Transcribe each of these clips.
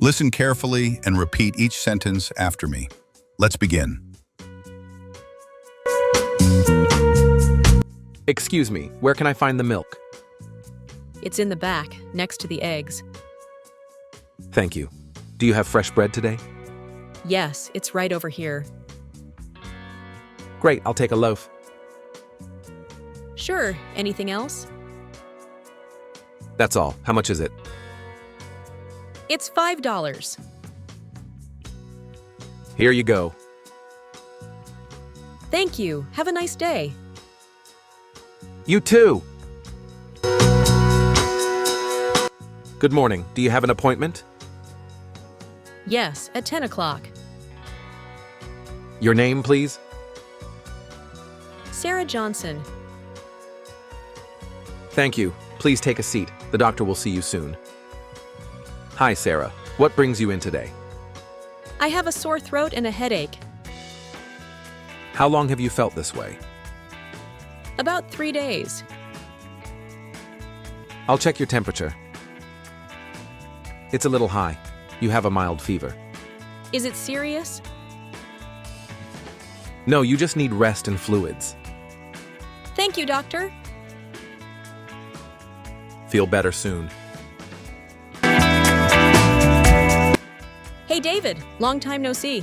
Listen carefully and repeat each sentence after me. Let's begin. Excuse me, where can I find the milk? It's in the back, next to the eggs. Thank you. Do you have fresh bread today? Yes, it's right over here. Great, I'll take a loaf. Sure, anything else? That's all. How much is it? It's $5. Here you go. Thank you. Have a nice day. You too! Good morning. Do you have an appointment? Yes, at 10 o'clock. Your name, please? Sarah Johnson. Thank you. Please take a seat. The doctor will see you soon. Hi, Sarah. What brings you in today? I have a sore throat and a headache. How long have you felt this way? About 3 days. I'll check your temperature. It's a little high. You have a mild fever. Is it serious? No, you just need rest and fluids. Thank you, doctor. Feel better soon. Hey, David. Long time no see.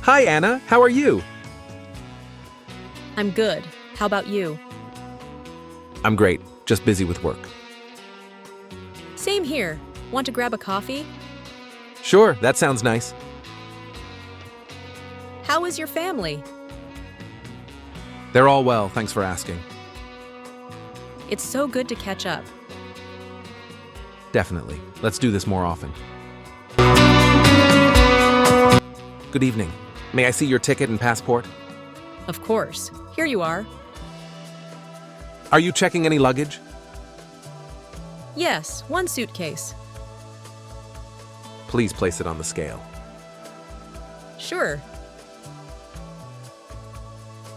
Hi, Anna. How are you? I'm good. How about you? I'm great. Just busy with work. Same here. Want to grab a coffee? Sure, that sounds nice. How is your family? They're all well, thanks for asking. It's so good to catch up. Definitely. Let's do this more often. Good evening. May I see your ticket and passport? Of course. Here you are. Are you checking any luggage? Yes, one suitcase. Please place it on the scale. Sure.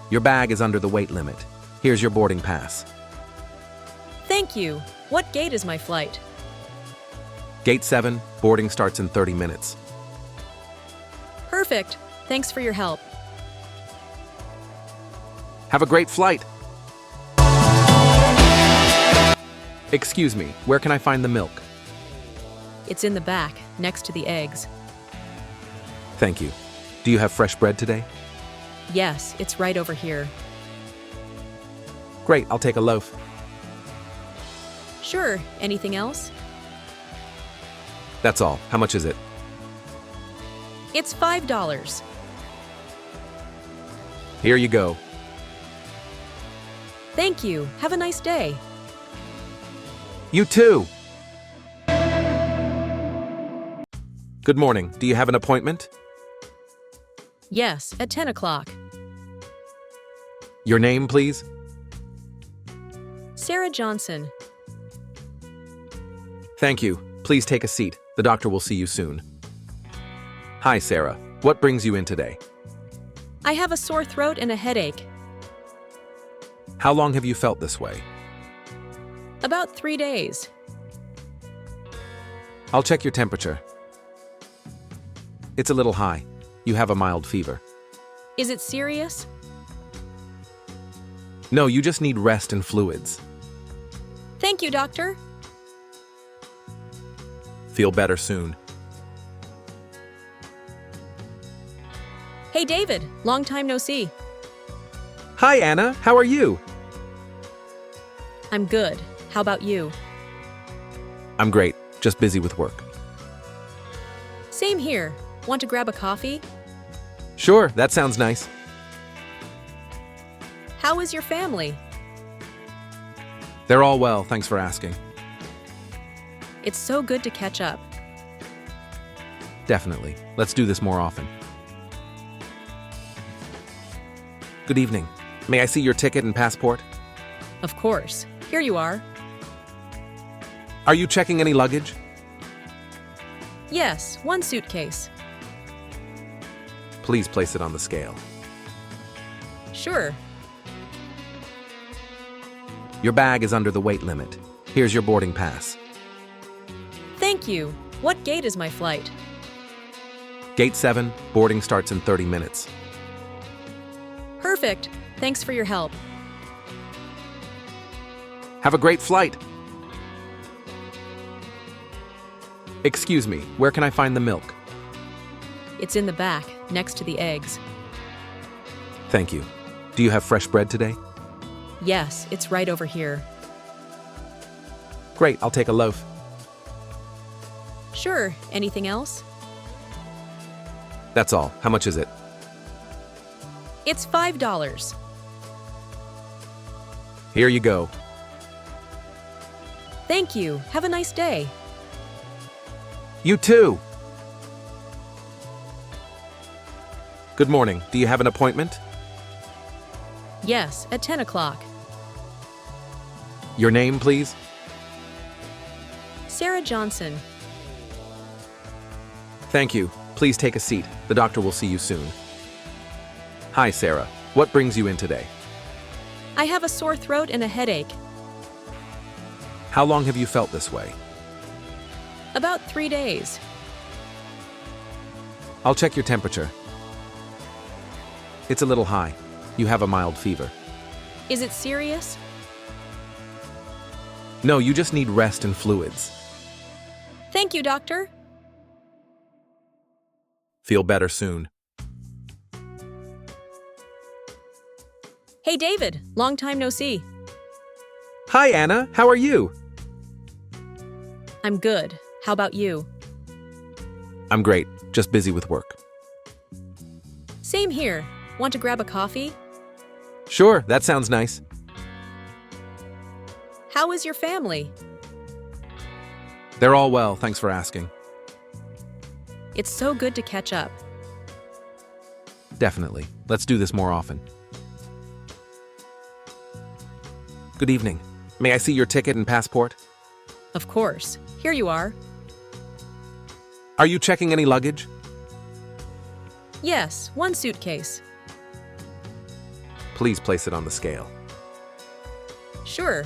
Your bag is under the weight limit. Here's your boarding pass. Thank you. What gate is my flight? Gate 7, boarding starts in 30 minutes. Perfect. Thanks for your help. Have a great flight! Excuse me, where can I find the milk? It's in the back, next to the eggs. Thank you. Do you have fresh bread today? Yes, it's right over here. Great, I'll take a loaf. Sure, anything else? That's all. How much is it? It's $5. Here you go. Thank you. Have a nice day. You too! Good morning. Do you have an appointment? Yes, at 10 o'clock. Your name, please? Sarah Johnson. Thank you. Please take a seat. The doctor will see you soon. Hi, Sarah. What brings you in today? I have a sore throat and a headache. How long have you felt this way? About 3 days. I'll check your temperature. It's a little high. You have a mild fever. Is it serious? No, you just need rest and fluids. Thank you, doctor. Feel better soon. Hey, David. Long time no see. Hi, Anna. How are you? I'm good. How about you? I'm great. Just busy with work. Same here. Want to grab a coffee? Sure, that sounds nice. How is your family? They're all well, thanks for asking. It's so good to catch up. Definitely. Let's do this more often. Good evening. May I see your ticket and passport? Of course. Here you are. Are you checking any luggage? Yes, one suitcase. Please place it on the scale. Sure. Your bag is under the weight limit. Here's your boarding pass. Thank you. What gate is my flight? Gate 7, boarding starts in 30 minutes. Perfect. Thanks for your help. Have a great flight. Excuse me, where can I find the milk? It's in the back, next to the eggs. Thank you. Do you have fresh bread today? Yes, it's right over here. Great, I'll take a loaf. Sure. Anything else? That's all. How much is it? It's $5. Here you go. Thank you. Have a nice day. You too. Good morning. Do you have an appointment? Yes, at 10 o'clock. Your name, please? Sarah Johnson. Thank you. Please take a seat. The doctor will see you soon. Hi, Sarah. What brings you in today? I have a sore throat and a headache. How long have you felt this way? About 3 days. I'll check your temperature. It's a little high. You have a mild fever. Is it serious? No, you just need rest and fluids. Thank you, doctor. Feel better soon. Hey, David. Long time no see. Hi, Anna. How are you? I'm good. How about you? I'm great. Just busy with work. Same here. Want to grab a coffee? Sure, that sounds nice. How is your family? They're all well, thanks for asking. It's so good to catch up. Definitely. Let's do this more often. Good evening. May I see your ticket and passport? Of course. Here you are. Are you checking any luggage? Yes, one suitcase. Please place it on the scale. Sure.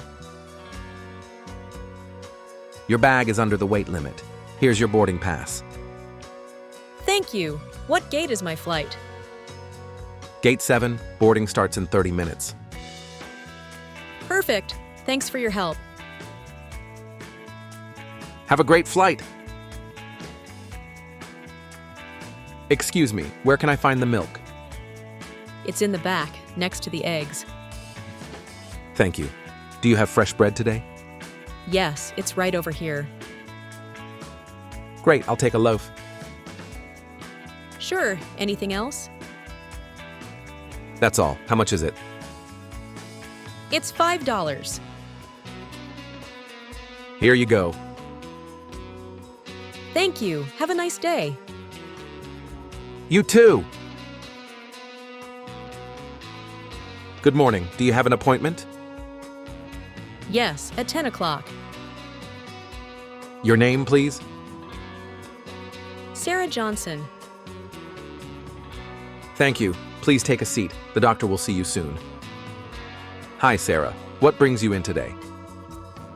Your bag is under the weight limit. Here's your boarding pass. Thank you. What gate is my flight? Gate 7, boarding starts in 30 minutes. Perfect. Thanks for your help. Have a great flight. Excuse me, where can I find the milk? It's in the back, next to the eggs. Thank you. Do you have fresh bread today? Yes, it's right over here. Great, I'll take a loaf. Sure. Anything else? That's all. How much is it? It's $5. Here you go. Thank you. Have a nice day. You too. Good morning. Do you have an appointment? Yes, at 10 o'clock. Your name, please? Sarah Johnson. Thank you. Please take a seat. The doctor will see you soon. Hi, Sarah. What brings you in today?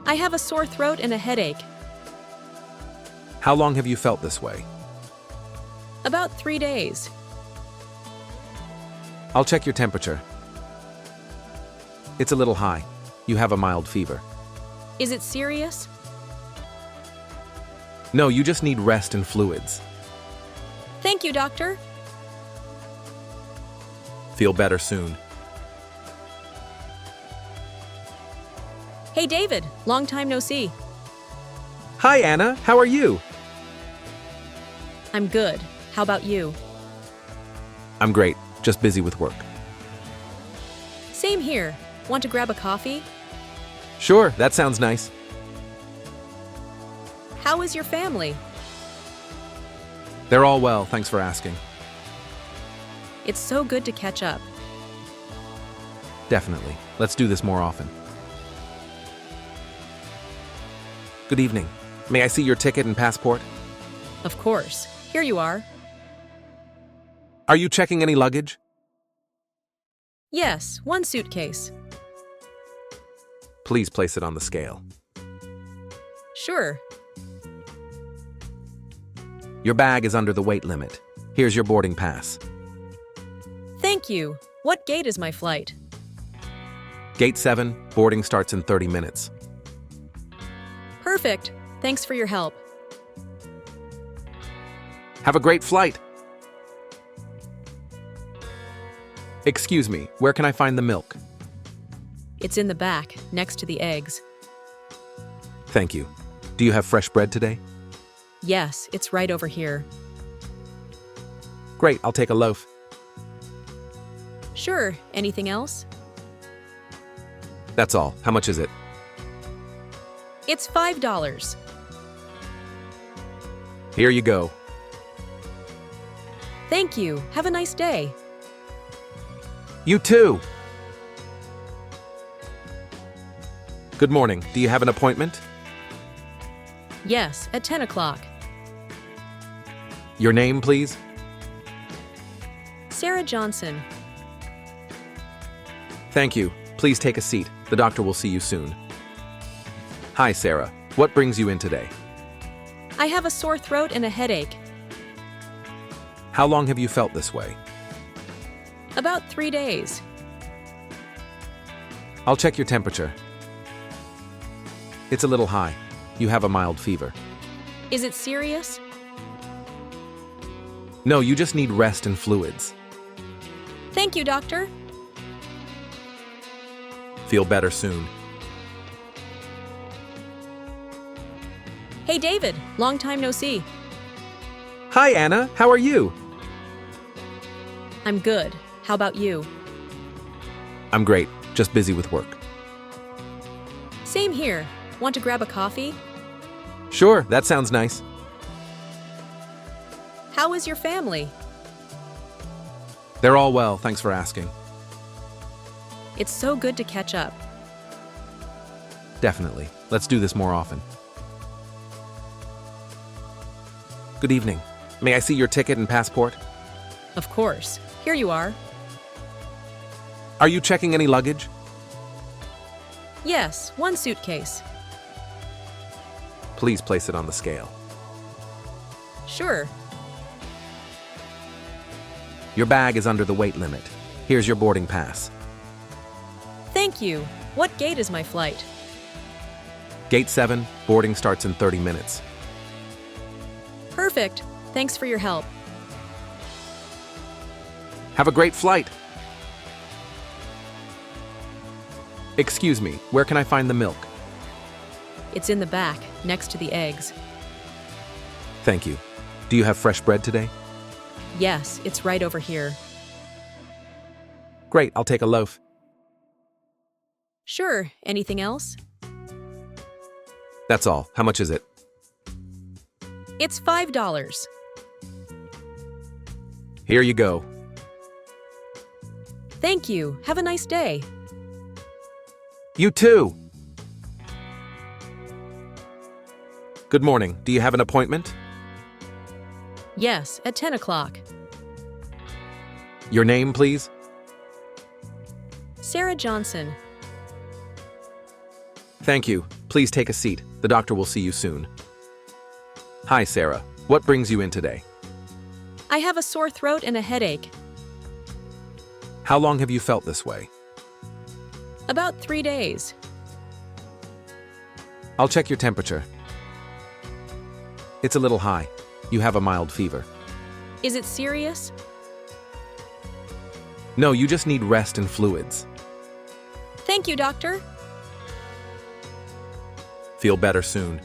I have a sore throat and a headache. How long have you felt this way? About 3 days. I'll check your temperature. It's a little high. You have a mild fever. Is it serious? No, you just need rest and fluids. Thank you, doctor. Feel better soon. Hey, David. Long time no see. Hi, Anna. How are you? I'm good. How about you? I'm great. Just busy with work. Same here. Want to grab a coffee? Sure, that sounds nice. How is your family? They're all well, thanks for asking. It's so good to catch up. Definitely. Let's do this more often. Good evening. May I see your ticket and passport? Of course. Here you are. Are you checking any luggage? Yes, one suitcase. Please place it on the scale. Sure. Your bag is under the weight limit. Here's your boarding pass. Thank you. What gate is my flight? Gate 7, boarding starts in 30 minutes. Perfect. Thanks for your help. Have a great flight. Excuse me, where can I find the milk? It's in the back, next to the eggs. Thank you. Do you have fresh bread today? Yes, it's right over here. Great, I'll take a loaf. Sure. Anything else? That's all. How much is it? It's $5. Here you go. Thank you. Have a nice day. You too. Good morning. Do you have an appointment? Yes, at 10 o'clock. Your name, please? Sarah Johnson. Thank you. Please take a seat. The doctor will see you soon. Hi, Sarah. What brings you in today? I have a sore throat and a headache. How long have you felt this way? About 3 days. I'll check your temperature. It's a little high. You have a mild fever. Is it serious? No, you just need rest and fluids. Thank you, doctor. Feel better soon. Hey, David. Long time no see. Hi, Anna. How are you? I'm good. How about you? I'm great. Just busy with work. Same here. Want to grab a coffee? Sure, that sounds nice. How is your family? They're all well, thanks for asking. It's so good to catch up. Definitely. Let's do this more often. Good evening. May I see your ticket and passport? Of course. Here you are. Are you checking any luggage? Yes, one suitcase. Please place it on the scale. Sure. Your bag is under the weight limit. Here's your boarding pass. Thank you. What gate is my flight? Gate 7, boarding starts in 30 minutes. Perfect. Thanks for your help. Have a great flight. Excuse me, where can I find the milk? It's in the back, next to the eggs. Thank you. Do you have fresh bread today? Yes, it's right over here. Great, I'll take a loaf. Sure. Anything else? That's all. How much is it? It's $5. Here you go. Thank you. Have a nice day. You too. Good morning. Do you have an appointment? Yes, at 10 o'clock. Your name, please? Sarah Johnson. Thank you. Please take a seat. The doctor will see you soon. Hi, Sarah. What brings you in today? I have a sore throat and a headache. How long have you felt this way? About 3 days. I'll check your temperature. It's a little high. You have a mild fever. Is it serious? No, you just need rest and fluids. Thank you, doctor. Feel better soon.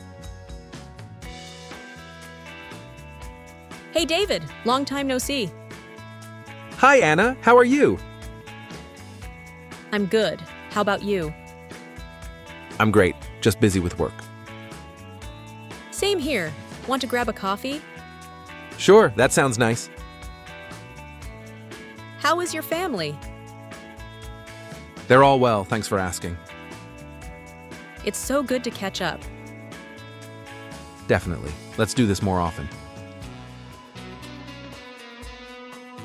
Hey, David. Long time no see. Hi, Anna. How are you? I'm good. How about you? I'm great. Just busy with work. Same here. Want to grab a coffee? Sure, that sounds nice. How is your family? They're all well, thanks for asking. It's so good to catch up. Definitely. Let's do this more often.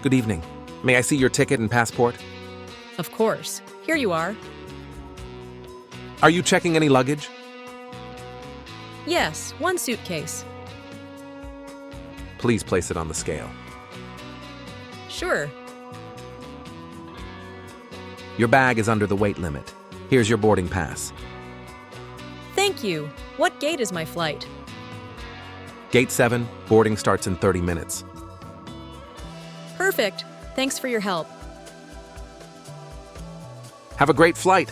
Good evening. May I see your ticket and passport? Of course. Here you are. Are you checking any luggage? Yes, one suitcase. Please place it on the scale. Sure. Your bag is under the weight limit. Here's your boarding pass. Thank you. What gate is my flight? Gate 7, boarding starts in 30 minutes. Perfect. Thanks for your help. Have a great flight!